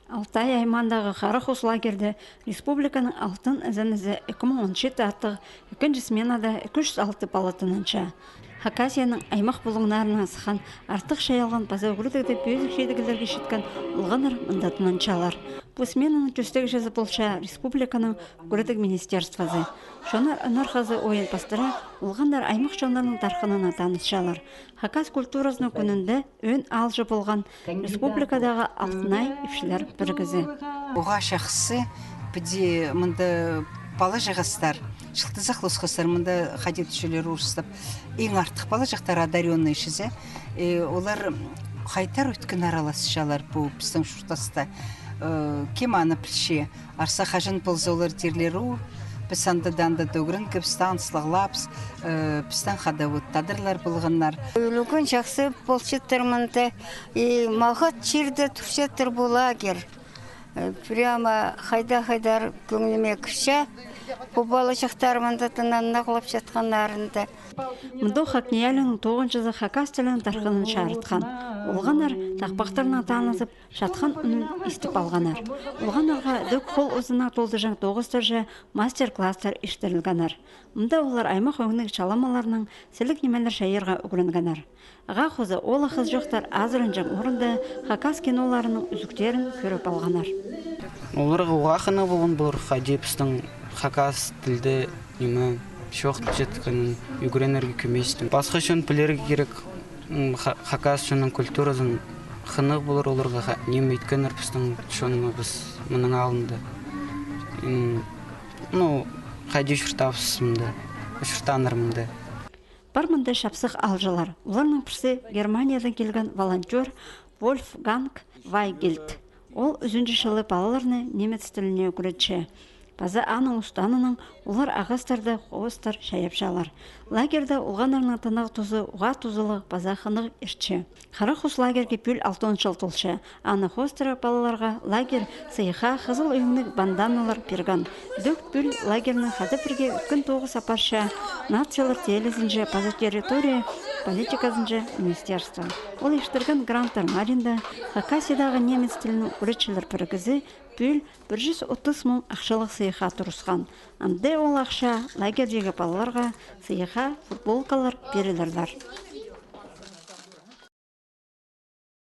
Алтай аймандағы Қарахус лагерде республиканың алтын ізінізі 2017 аттығы 2 сменада 206 палатынынша. Хакасияның аймақ бұлыңнарына сыхан артық шайалған паза өңірдегі бөзік шедігілерге шеткен ұлғаныр мындатыныншалар. Бұл сменаның төстегі жазы болша республиканың өңірдегі министерствазы. Шонар анархазы ойын пастыра ұлғандар аймақ жонларының тарқынына танысшалар. Хакас культурасының күнінде өн алжы болған республикадағы алтынай епшілер біргізі. Оға шақсы біде мұнды бала жағастар, шылтызақ лосқастар мұнда қадет үшілер ұрыстап, ең артық бала жақтар адарионный шізе. Олар қайтар өткен араласышалар бұл біздің шұртаста. Кеманы пілше, арса қажын болза олар дерлеру, біз андыдан да дөгірін көпстан сылағлапс, бізден қада өттадырлар болғаннар. Үлігін жақсы болшеттірмінді, мағат черді тұршеттір болагер. Прямо хайда-хайдар көңіліме күші, бұл балашықтарымында тынан нағылап жатқанларында. Мұнда Хакниялының 9-жызы Хакас тілінің тарқынын шарытқан. Олғанар тақпақтарына танысып, жатқан үнін естіп алғанар. Олғанарға дөк қол ұзына толды жаң 9 түрже мастер-кластар іштірілганар. Мұнда олар аймақ өңінің шаламаларының сілік немелер шайырға үгірінганар. Аға қозы олы қыз жоқтар азырын жаң орынды Хакас киноларының үзіктерін көріп алғанар. Оларға уақыны болын бұлыр қадепістің Хакас тілді немі шоқ жеткінің үгіренерге көмейістің. Басқа шын білерге керек Хакас шының культурасын қынық болыр оларға немі еткенер біздің шоны біз мұның алынды. Қайде шұртапсымды, шұртанырмынды. Бар мұнда шапсық алжылар. Оларның бірсі Германиядан келген волонтер Вольфганг Вайгельд. Ол үзінші жылы балаларны немец тіліне өкіретші. База аның ұстанының олар ағастарды қоғыстар шайапшалар. Лагерда ұлғанарының тынық тұзы ұға тұзылық база қынық ішчі. Қарахус лагерге пүл 6 жыл тұлшы. Аны қостыры балаларға лагер сыйға қызыл үйінік банданалар перган. Дөк пүл лагерінің қады бірге үкін 9 сапарша нациялар телезінже база территория политикасынже министерство. Ол ештірген гранттар маринда Хакасиядағы немец тілінің үретшілер біргізі пүл 130 мың ақшалық сыйға тұрысқан. Амде ол ақша лагердегі балаларға сыйға футболкалар берілерлер.